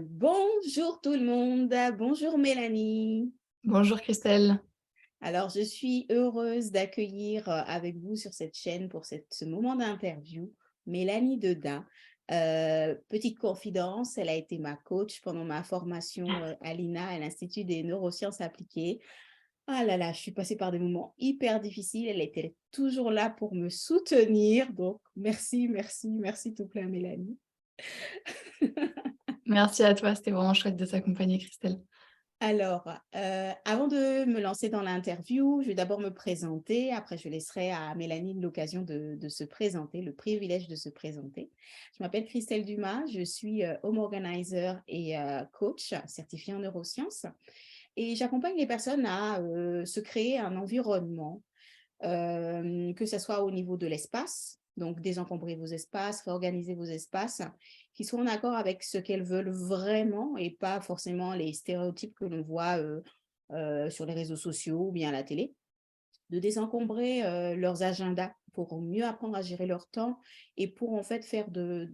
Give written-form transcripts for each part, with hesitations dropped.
Bonjour tout le monde, bonjour Mélanie. Bonjour Christelle. Alors, je suis heureuse d'accueillir avec vous sur cette chaîne pour ce moment d'interview Mélanie Dedin. Petite confidence, elle a été ma coach pendant ma formation à l'INA, à l'Institut des neurosciences appliquées. Ah là là, je suis passée par des moments hyper difficiles. Elle était toujours là pour me soutenir. Donc, merci, merci, merci tout plein Mélanie. Merci à toi, c'était vraiment chouette de t'accompagner Christelle. Alors, avant de me lancer dans l'interview, je vais d'abord me présenter. Après, je laisserai à Mélanie l'occasion de se présenter, le privilège de se présenter. Je m'appelle Christelle Dumas, je suis home organizer et coach certifiée en neurosciences. Et j'accompagne les personnes à se créer un environnement, que ce soit au niveau de l'espace, donc désencombrer vos espaces, réorganiser vos espaces, qui soient en accord avec ce qu'elles veulent vraiment et pas forcément les stéréotypes que l'on voit sur les réseaux sociaux ou bien à la télé. De désencombrer leurs agendas pour mieux apprendre à gérer leur temps et pour en fait faire de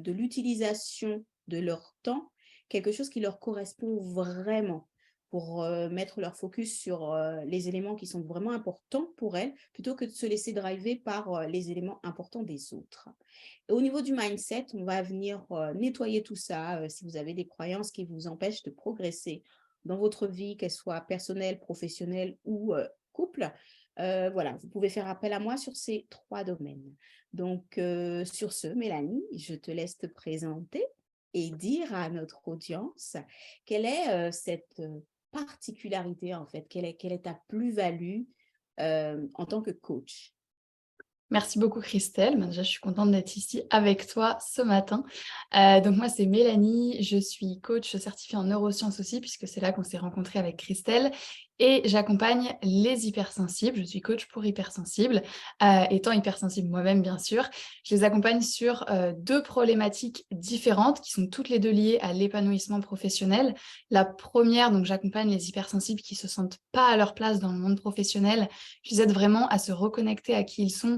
l'utilisation de leur temps quelque chose qui leur correspond vraiment pour mettre leur focus sur les éléments qui sont vraiment importants pour elles, plutôt que de se laisser driver par les éléments importants des autres. Et au niveau du mindset, on va venir nettoyer tout ça. Si vous avez des croyances qui vous empêchent de progresser dans votre vie, qu'elle soit personnelle, professionnelle ou couple, voilà, vous pouvez faire appel à moi sur ces 3 domaines. Donc, sur ce, Mélanie, je te laisse te présenter et dire à notre audience quelle est cette particularité, en fait, quelle est ta plus-value en tant que coach. Merci beaucoup Christelle. Déjà, je suis contente d'être ici avec toi ce matin. Donc moi, c'est Mélanie, je suis coach certifiée en neurosciences aussi, puisque c'est là qu'on s'est rencontrés avec Christelle. Et j'accompagne les hypersensibles. Je suis coach pour hypersensibles, étant hypersensible moi-même, bien sûr. Je les accompagne sur 2 problématiques différentes qui sont toutes les 2 liées à l'épanouissement professionnel. La première, donc j'accompagne les hypersensibles qui se sentent pas à leur place dans le monde professionnel. Je les aide vraiment à se reconnecter à qui ils sont,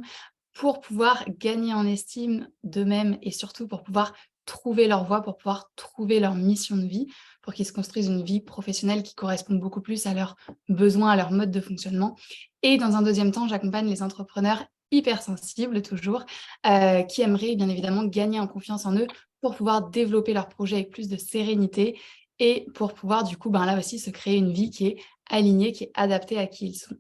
pour pouvoir gagner en estime d'eux-mêmes et surtout pour pouvoir trouver leur voie, pour pouvoir trouver leur mission de vie, pour qu'ils se construisent une vie professionnelle qui correspond beaucoup plus à leurs besoins, à leur mode de fonctionnement. Et dans un deuxième temps, j'accompagne les entrepreneurs hypersensibles toujours, qui aimeraient bien évidemment gagner en confiance en eux pour pouvoir développer leur projet avec plus de sérénité et pour pouvoir du coup, là aussi, se créer une vie qui est alignée, qui est adaptée à qui ils sont.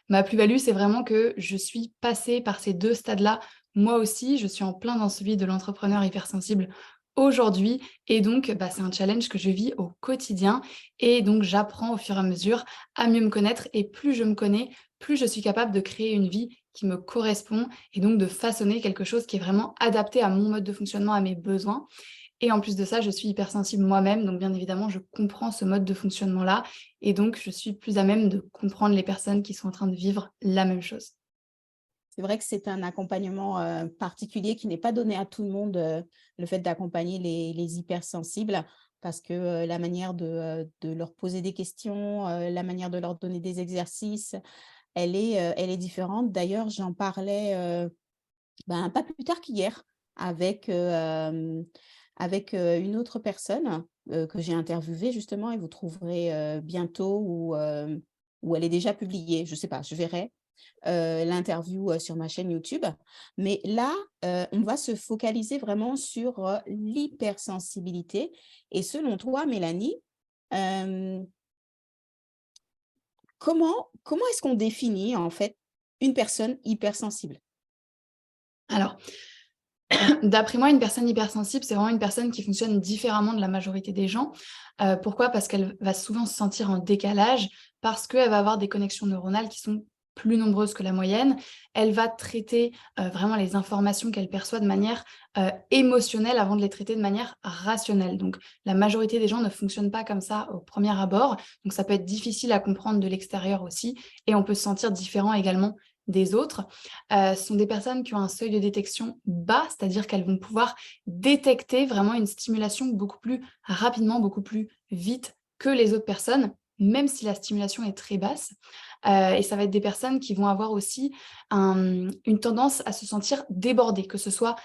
Ma plus-value, c'est vraiment que je suis passée par ces 2 stades-là. Moi aussi, je suis en plein dans celui de l'entrepreneur hypersensible aujourd'hui et donc c'est un challenge que je vis au quotidien et donc j'apprends au fur et à mesure à mieux me connaître et plus je me connais, plus je suis capable de créer une vie qui me correspond et donc de façonner quelque chose qui est vraiment adapté à mon mode de fonctionnement, à mes besoins. Et en plus de ça, je suis hypersensible moi-même, donc bien évidemment, je comprends ce mode de fonctionnement-là et donc je suis plus à même de comprendre les personnes qui sont en train de vivre la même chose. C'est vrai que c'est un accompagnement particulier qui n'est pas donné à tout le monde, le fait d'accompagner les hypersensibles, parce que la manière de leur poser des questions, la manière de leur donner des exercices, elle est différente. D'ailleurs, j'en parlais pas plus tard qu'hier avec, avec une autre personne que j'ai interviewée justement, et vous trouverez bientôt ou elle est déjà publiée, je ne sais pas, je verrai l'interview sur ma chaîne YouTube. Mais là, on va se focaliser vraiment sur l'hypersensibilité. Et selon toi, Mélanie, euh, comment est-ce qu'on définit en fait une personne hypersensible? Alors, d'après moi, une personne hypersensible, c'est vraiment une personne qui fonctionne différemment de la majorité des gens. Pourquoi? Parce qu'elle va souvent se sentir en décalage, parce qu'elle va avoir des connexions neuronales qui sont plus nombreuses que la moyenne. Elle va traiter, vraiment les informations qu'elle perçoit de manière, émotionnelle avant de les traiter de manière rationnelle. Donc la majorité des gens ne fonctionnent pas comme ça au premier abord, donc ça peut être difficile à comprendre de l'extérieur aussi et on peut se sentir différent également des autres. Ce sont des personnes qui ont un seuil de détection bas, c'est-à-dire qu'elles vont pouvoir détecter vraiment une stimulation beaucoup plus rapidement, beaucoup plus vite que les autres personnes, même si la stimulation est très basse. Et ça va être des personnes qui vont avoir aussi une tendance à se sentir débordées, que ce soit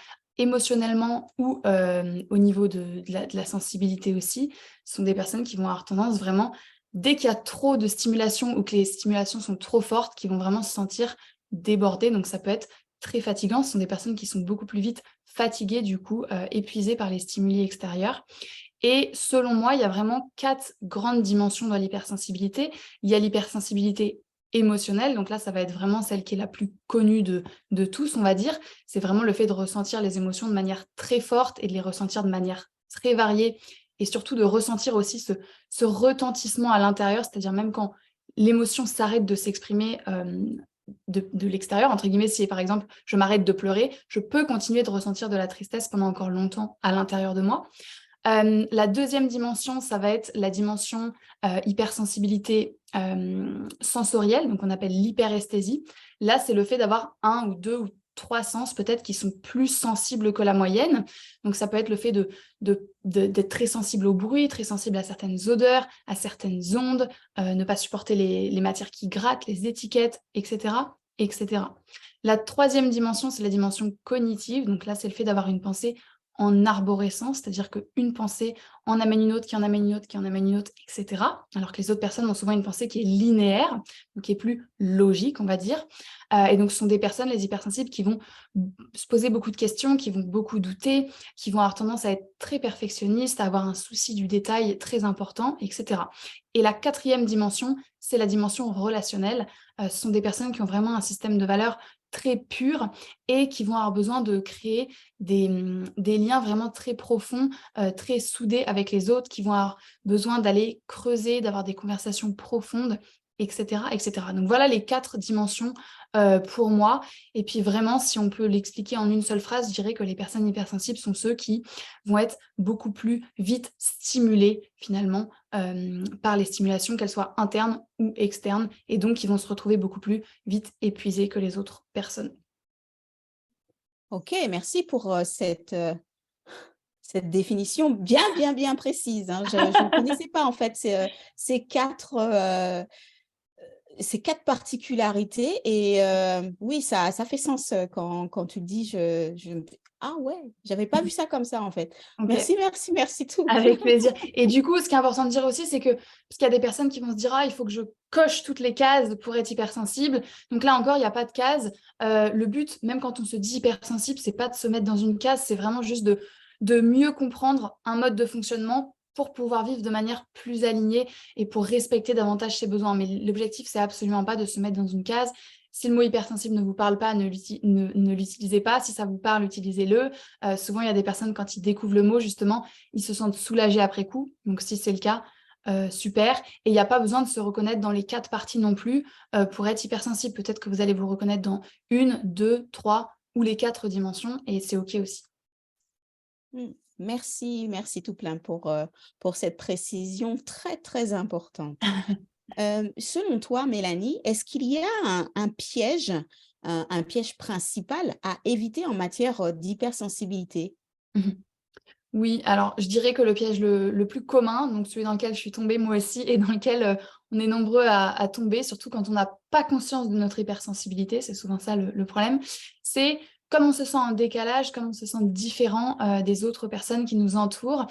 émotionnellement ou au niveau de la sensibilité aussi, ce sont des personnes qui vont avoir tendance vraiment, dès qu'il y a trop de stimulation ou que les stimulations sont trop fortes, qui vont vraiment se sentir débordées. Donc ça peut être très fatigant. Ce sont des personnes qui sont beaucoup plus vite fatiguées, du coup, épuisées par les stimuli extérieurs. Et selon moi, il y a vraiment 4 grandes dimensions dans l'hypersensibilité. Il y a l'hypersensibilité émotionnelle, donc là, ça va être vraiment celle qui est la plus connue de tous, on va dire. C'est vraiment le fait de ressentir les émotions de manière très forte et de les ressentir de manière très variée et surtout de ressentir aussi ce retentissement à l'intérieur, c'est-à-dire même quand l'émotion s'arrête de s'exprimer, de l'extérieur, entre guillemets, si par exemple, je m'arrête de pleurer, je peux continuer de ressentir de la tristesse pendant encore longtemps à l'intérieur de moi. La deuxième dimension, ça va être la dimension hypersensibilité sensorielle, donc on appelle l'hyperesthésie. Là, c'est le fait d'avoir 1 ou 2 ou 3 sens peut-être qui sont plus sensibles que la moyenne. Donc ça peut être le fait d'être très sensible au bruit, très sensible à certaines odeurs, à certaines ondes, ne pas supporter les matières qui grattent, les étiquettes, etc., etc. La troisième dimension, c'est la dimension cognitive. Donc là, c'est le fait d'avoir une pensée en arborescence, c'est-à-dire qu'une pensée en amène une autre, qui en amène une autre, qui en amène une autre, etc. Alors que les autres personnes ont souvent une pensée qui est linéaire, donc qui est plus logique, on va dire. Et donc, ce sont des personnes, les hypersensibles, qui vont se poser beaucoup de questions, qui vont beaucoup douter, qui vont avoir tendance à être très perfectionnistes, à avoir un souci du détail très important, etc. Et la quatrième dimension, c'est la dimension relationnelle. Ce sont des personnes qui ont vraiment un système de valeurs très pur et qui vont avoir besoin de créer des liens vraiment très profonds, très soudés avec les autres, qui vont avoir besoin d'aller creuser, d'avoir des conversations profondes, etc., etc. Donc voilà les 4 dimensions pour moi. Et puis vraiment, si on peut l'expliquer en une seule phrase, je dirais que les personnes hypersensibles sont ceux qui vont être beaucoup plus vite stimulés finalement par les stimulations, qu'elles soient internes ou externes, et donc qui vont se retrouver beaucoup plus vite épuisés que les autres personnes. Ok, merci pour cette définition bien, bien, bien précise, hein. Je ne connaissais pas en fait ces quatre, ces 4 particularités et oui, ça fait sens, quand tu le dis, je me dis: «Ah ouais, j'avais pas vu ça comme ça, en fait». Ok. Merci, merci, merci tout. Avec plaisir. Et du coup, ce qui est important de dire aussi, c'est que, parce qu'il y a des personnes qui vont se dire, ah, il faut que je coche toutes les cases pour être hypersensible. Donc là encore, il n'y a pas de case. Le but, même quand on se dit hypersensible, c'est pas de se mettre dans une case, c'est vraiment juste de mieux comprendre un mode de fonctionnement pour pouvoir vivre de manière plus alignée et pour respecter davantage ses besoins. Mais l'objectif, c'est absolument pas de se mettre dans une case. Si le mot hypersensible ne vous parle pas, ne l'utilisez pas. Si ça vous parle, utilisez-le. Souvent, il y a des personnes, quand ils découvrent le mot, justement, ils se sentent soulagés après coup. Donc, si c'est le cas, super. Et il n'y a pas besoin de se reconnaître dans les 4 parties non plus pour être hypersensible. Peut-être que vous allez vous reconnaître dans 1, 2, 3 ou les 4 dimensions et c'est OK aussi. Mmh. Merci, merci tout plein pour cette précision très, très importante. Selon toi, Mélanie, est-ce qu'il y a un piège, un piège principal à éviter en matière, d'hypersensibilité? Oui, alors je dirais que le piège le plus commun, donc celui dans lequel je suis tombée moi aussi et dans lequel on est nombreux à tomber, surtout quand on n'a pas conscience de notre hypersensibilité, c'est souvent ça le problème, c'est comme on se sent en décalage, comme on se sent différent des autres personnes qui nous entourent,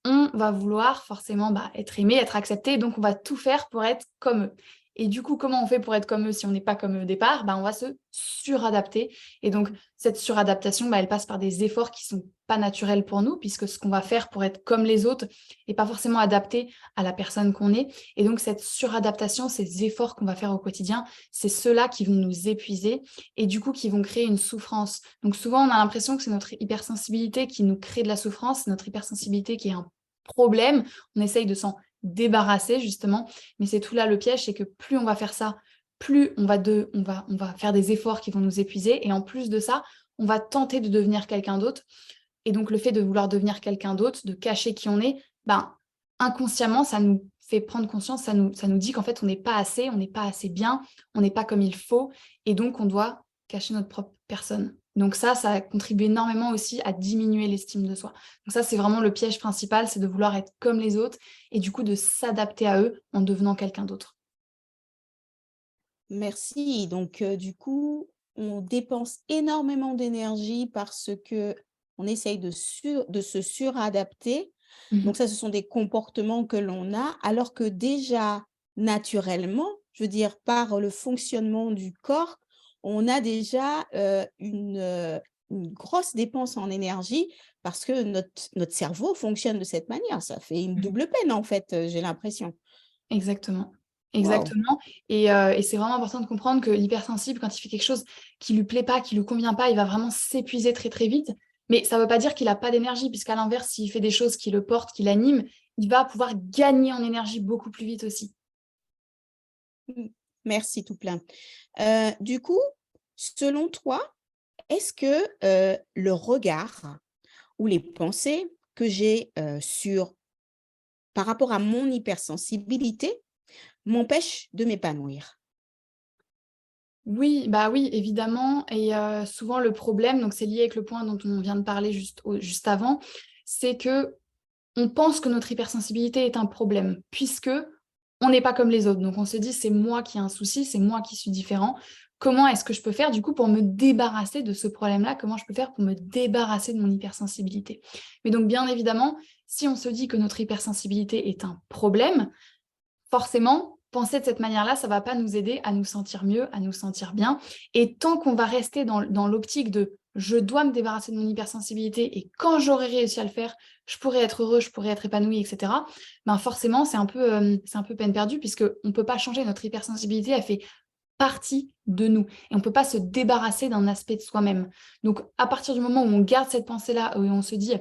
on va vouloir forcément être aimé, être accepté, donc on va tout faire pour être comme eux. Et du coup, comment on fait pour être comme eux si on n'est pas comme eux au départ? On va se suradapter. Et donc, cette suradaptation, elle passe par des efforts qui sont pas naturels pour nous, puisque ce qu'on va faire pour être comme les autres n'est pas forcément adapté à la personne qu'on est. Et donc, cette suradaptation, ces efforts qu'on va faire au quotidien, c'est ceux-là qui vont nous épuiser et du coup, qui vont créer une souffrance. Donc, souvent, on a l'impression que c'est notre hypersensibilité qui nous crée de la souffrance, c'est notre hypersensibilité qui est un problème. On essaye de s'en débarrasser, justement. Mais c'est tout là le piège, c'est que plus on va faire ça, plus on va faire des efforts qui vont nous épuiser. Et en plus de ça, on va tenter de devenir quelqu'un d'autre. Et donc, le fait de vouloir devenir quelqu'un d'autre, de cacher qui on est, inconsciemment, ça nous fait prendre conscience, ça nous dit qu'en fait, on n'est pas assez, on n'est pas assez bien, on n'est pas comme il faut. Et donc, on doit cacher notre propre personne. Donc ça contribue énormément aussi à diminuer l'estime de soi. Donc ça, c'est vraiment le piège principal, c'est de vouloir être comme les autres et du coup de s'adapter à eux en devenant quelqu'un d'autre. Merci. Donc, du coup, on dépense énormément d'énergie parce que on essaye de se suradapter. Mmh. Donc ça, ce sont des comportements que l'on a, alors que déjà, naturellement, je veux dire, par le fonctionnement du corps, on a déjà, une grosse dépense en énergie parce que notre cerveau fonctionne de cette manière. Ça fait une Mmh. double peine, en fait, j'ai l'impression. Exactement, Waouh! exactement et c'est vraiment important de comprendre que l'hypersensible, quand il fait quelque chose qui lui plaît pas, qui lui convient pas, il va vraiment s'épuiser très, très vite. Mais ça veut pas dire qu'il a pas d'énergie puisqu'à l'inverse, s'il fait des choses qui le portent, qui l'animent, il va pouvoir gagner en énergie beaucoup plus vite aussi. Mmh. Merci tout plein. Du coup, selon toi, est-ce que, le regard ou les pensées que j'ai, par rapport à mon hypersensibilité m'empêchent de m'épanouir? Oui, bah, oui, évidemment et souvent le problème, donc c'est lié avec le point dont on vient de parler juste avant, c'est que on pense que notre hypersensibilité est un problème, puisque on n'est pas comme les autres. Donc on se dit: «C'est moi qui ai un souci, c'est moi qui suis différent. Comment est-ce que je peux faire du coup pour me débarrasser de ce problème-là? Comment je peux faire pour me débarrasser de mon hypersensibilité?» Mais donc bien évidemment, si on se dit que notre hypersensibilité est un problème, forcément, penser de cette manière-là, ça va pas nous aider à nous sentir mieux, à nous sentir bien et tant qu'on va rester dans l'optique de: «Je dois me débarrasser de mon hypersensibilité et quand j'aurai réussi à le faire, je pourrai être heureux, je pourrai être épanoui» et cetera. Ben, forcément, c'est un peu peine perdue puisqu'on peut pas changer notre hypersensibilité, elle fait partie de nous et on peut pas se débarrasser d'un aspect de soi-même. Donc à partir du moment où on garde cette pensée-là, où on se dit: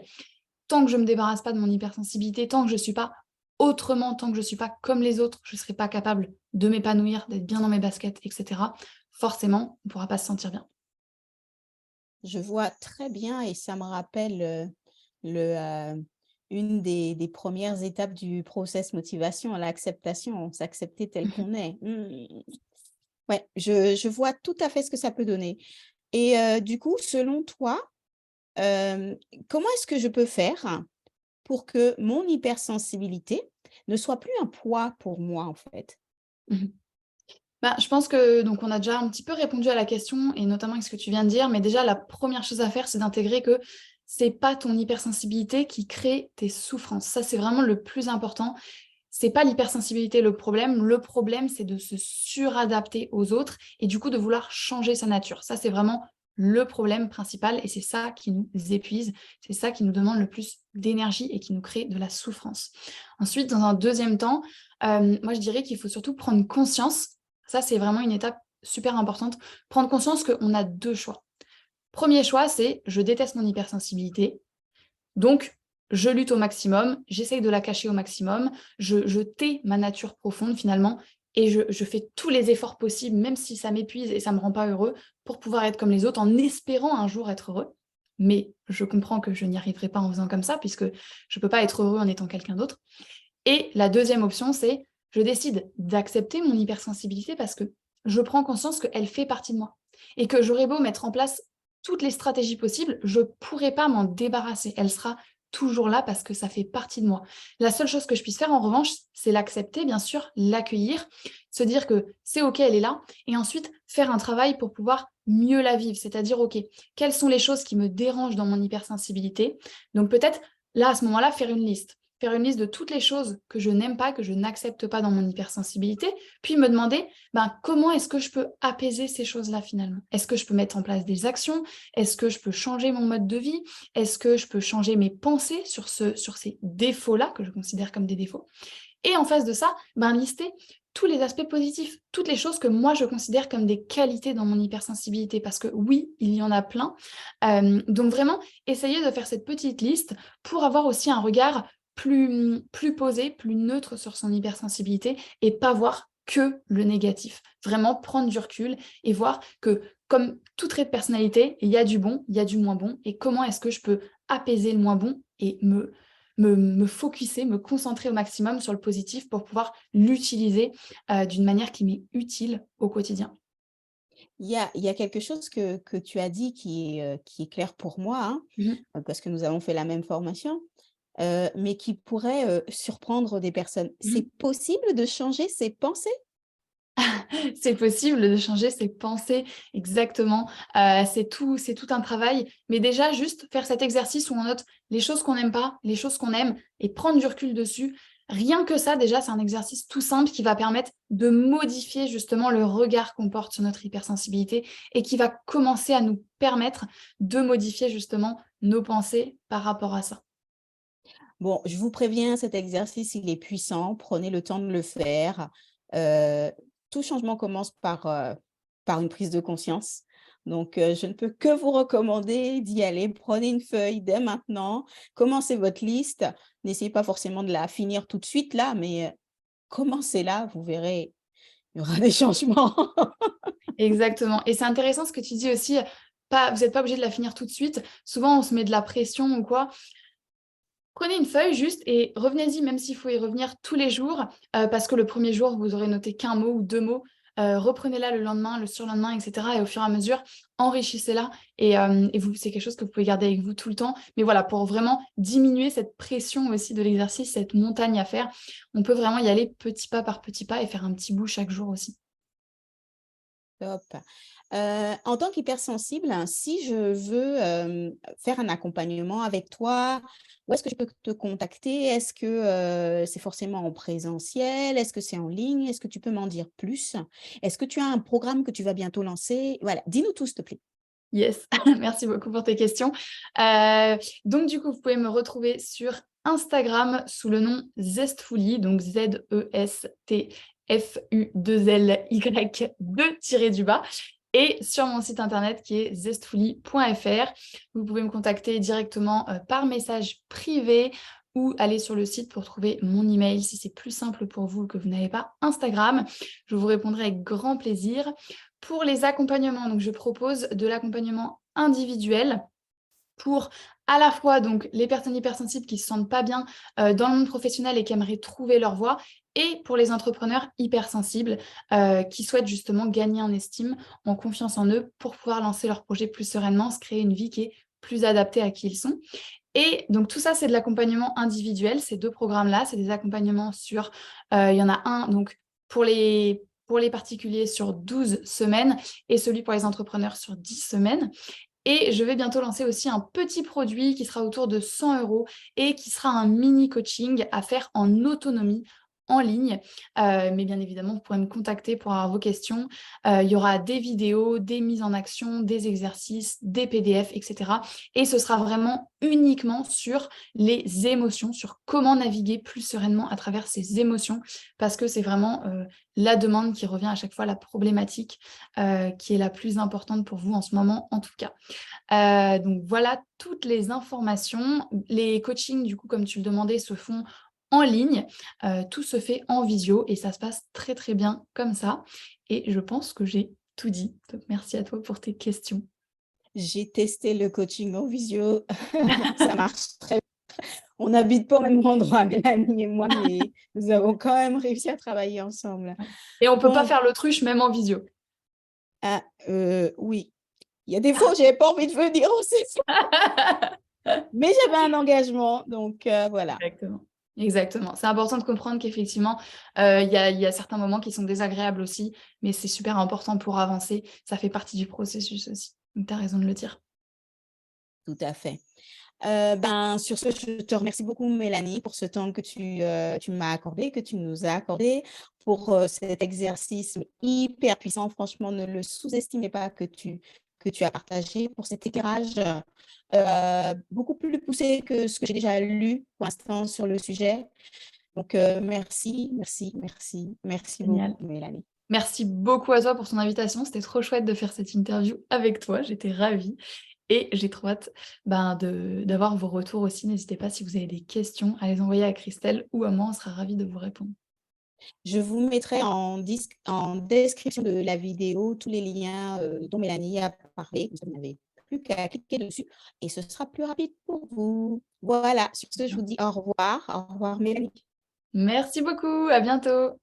tant que je me débarrasse pas de mon hypersensibilité, tant que je suis pas autrement, tant que je suis pas comme les autres, je serai pas capable de m'épanouir, d'être bien dans mes baskets et cetera. Forcément, on pourra pas se sentir bien. Je vois très bien et ça me rappelle, le, une des 1 étapes du process motivation, l'acceptation, s'accepter tel qu'on est. Mmh. Ouais, je vois tout à fait ce que ça peut donner et du coup, selon toi, hem, comment est-ce que je peux faire pour que mon hypersensibilité ne soit plus un poids pour moi, en fait? Mmh. Bah, je pense que donc on a déjà un petit peu répondu à la question et notamment avec ce que tu viens de dire, mais déjà la première chose à faire, c'est d'intégrer que c'est pas ton hypersensibilité qui crée tes souffrances. Ça, c'est vraiment le plus important. C'est pas l'hypersensibilité le problème, c'est de se suradapter aux autres et du coup de vouloir changer sa nature. Ça, c'est vraiment le problème principal et c'est ça qui nous épuise, c'est ça qui nous demande le plus d'énergie et qui nous crée de la souffrance. Ensuite, dans un deuxième temps, moi je dirais qu'il faut surtout prendre conscience, ça c'est vraiment une étape super importante, prendre conscience qu'on a 2 choix. Premier choix, c'est: «Je déteste mon hypersensibilité, donc, je lutte au maximum, j'essaye de la cacher au maximum, je tais ma nature profonde finalement et je fais tous les efforts possibles, même si ça m'épuise et ça me rend pas heureux, pour pouvoir être comme les autres en espérant un jour être heureux. Mais je comprends que je n'y arriverai pas en faisant comme ça, puisque je peux pas être heureux en étant quelqu'un d'autre. Et la deuxième option, c'est: je décide d'accepter mon hypersensibilité parce que je prends conscience qu'elle fait partie de moi et que j'aurais beau mettre en place toutes les stratégies possibles, je ne pourrai pas m'en débarrasser. Elle sera toujours là parce que ça fait partie de moi. La seule chose que je puisse faire en revanche, c'est l'accepter, bien sûr, l'accueillir, se dire que c'est OK, elle est là et ensuite faire un travail pour pouvoir mieux la vivre. C'est-à-dire, OK, quelles sont les choses qui me dérangent dans mon hypersensibilité? Donc peut-être, là, à ce moment-là, faire une liste de toutes les choses que je n'aime pas, que je n'accepte pas dans mon hypersensibilité, puis me demander, ben, comment est-ce que je peux apaiser ces choses-là finalement? Est-ce que je peux mettre en place des actions? Est-ce que je peux changer mon mode de vie? Est-ce que je peux changer mes pensées sur ces défauts-là, que je considère comme des défauts? Et en face de ça, ben, lister tous les aspects positifs, toutes les choses que moi je considère comme des qualités dans mon hypersensibilité, parce que oui, il y en a plein. Donc vraiment, essayer de faire cette petite liste pour avoir aussi un regard plus posé, plus neutre sur son hypersensibilité et pas voir que le négatif. Vraiment prendre du recul et voir que comme tout trait de personnalité, il y a du bon, il y a du moins bon et comment est-ce que je peux apaiser le moins bon et me focuser, me concentrer au maximum sur le positif pour pouvoir l'utiliser, d'une manière qui m'est utile au quotidien. Il y a quelque chose que tu as dit qui est clair pour moi, hein, Mmh. parce que nous avons fait la même formation, mais qui pourrait, surprendre des personnes. Mmh. C'est possible de changer ses pensées? C'est possible de changer ses pensées, exactement. C'est tout un travail. Mais déjà, juste faire cet exercice où on note les choses qu'on n'aime pas, les choses qu'on aime et prendre du recul dessus. Rien que ça, déjà, c'est un exercice tout simple qui va permettre de modifier justement le regard qu'on porte sur notre hypersensibilité et qui va commencer à nous permettre de modifier justement nos pensées par rapport à ça. Bon, je vous préviens, cet exercice, il est puissant. Prenez le temps de le faire. Heu, Tout changement commence par une prise de conscience. Donc, je ne peux que vous recommander d'y aller. Prenez une feuille dès maintenant, commencez votre liste. N'essayez pas forcément de la finir tout de suite là, mais, commencez-la, vous verrez, il y aura des changements. Exactement. Et c'est intéressant ce que tu dis aussi, vous n'êtes pas obligé de la finir tout de suite. Souvent, on se met de la pression ou quoi. Prenez une feuille juste et revenez-y, même s'il faut y revenir tous les jours, parce que le premier jour, vous aurez noté qu'un mot ou 2 mots. Reprenez-la le lendemain, le surlendemain, et cetera et au fur et à mesure, enrichissez-la et vous c'est quelque chose que vous pouvez garder avec vous tout le temps. Mais voilà, pour vraiment diminuer cette pression aussi de l'exercice, cette montagne à faire, on peut vraiment y aller petit pas par petit pas et faire un petit bout chaque jour aussi. Top. En tant qu'hypersensible, hein, si je veux, faire un accompagnement avec toi, où est-ce que je peux te contacter? Est-ce que, c'est forcément en présentiel? Est-ce que c'est en ligne? Est-ce que tu peux m'en dire plus? Est-ce que tu as un programme que tu vas bientôt lancer? Voilà, dis-nous tout, s'il te plaît. Yes, merci beaucoup pour tes questions. Donc du coup, vous pouvez me retrouver sur Instagram sous le nom Zestfully, donc Zestfuly 2 et sur mon site internet qui est zestfully.fr. Vous pouvez me contacter directement par message privé ou aller sur le site pour trouver mon email si c'est plus simple pour vous que vous n'avez pas Instagram. Je vous répondrai avec grand plaisir. Pour les accompagnements, donc je propose de l'accompagnement individuel pour à la fois donc les personnes hypersensibles qui ne se sentent pas bien dans le monde professionnel et qui aimeraient trouver leur voie, et pour les entrepreneurs hypersensibles qui souhaitent justement gagner en estime, en confiance en eux pour pouvoir lancer leur projet plus sereinement, se créer une vie qui est plus adaptée à qui ils sont. Et donc tout ça, c'est de l'accompagnement individuel, ces 2 programmes-là, c'est des accompagnements sur, il y en a un donc pour les particuliers sur 12 semaines et celui pour les entrepreneurs sur 10 semaines. Et je vais bientôt lancer aussi un petit produit qui sera autour de 100 € et qui sera un mini coaching à faire en autonomie, en ligne. Mais bien évidemment, vous pourrez me contacter pour avoir vos questions. Il y aura des vidéos, des mises en action, des exercices, des PDF, etc. Et ce sera vraiment uniquement sur les émotions, sur comment naviguer plus sereinement à travers ces émotions, parce que c'est vraiment la demande qui revient à chaque fois, la problématique qui est la plus importante pour vous en ce moment, en tout cas. Donc voilà toutes les informations. Les coachings, du coup, comme tu le demandais, se font en ligne. Tout se fait en visio et ça se passe très, très bien comme ça. Et je pense que j'ai tout dit. Donc merci à toi pour tes questions. J'ai testé le coaching en visio, ça marche très. On n'habite pas au même endroit, Mélanie et moi, mais nous avons quand même réussi à travailler ensemble. Ouais. Et on peut pas Bon, faire l'autruche même en visio. ah, oui. Il y a des fois où j'avais pas envie de venir aussi, mais j'avais un engagement, donc voilà. Exactement. Exactement. C'est important de comprendre qu'effectivement, il y a certains moments qui sont désagréables aussi, mais c'est super important pour avancer. Ça fait partie du processus aussi. Donc tu as raison de le dire. Tout à fait. Ben, sur ce, je te remercie beaucoup Mélanie pour ce temps que tu m'as accordé, que tu nous as accordé, pour, cet exercice hyper puissant. Franchement, ne le sous-estimez pas que tu as partagé, pour cet éclairage, beaucoup plus poussé que ce que j'ai déjà lu pour l'instant sur le sujet. Donc, merci, merci, merci, merci Génial. beaucoup Mélanie. Merci beaucoup à toi pour ton invitation. C'était trop chouette de faire cette interview avec toi. J'étais ravie et j'ai trop hâte d'avoir vos retours aussi. N'hésitez pas si vous avez des questions à les envoyer à Christelle ou à moi. On sera ravis de vous répondre. Je vous mettrai en description de la vidéo tous les liens, dont Mélanie a parlé, comme ça vous n'avez plus qu'à cliquer dessus et ce sera plus rapide pour vous. Voilà, sur ce, je vous dis au revoir. Au revoir Mélanie. Merci beaucoup. À bientôt.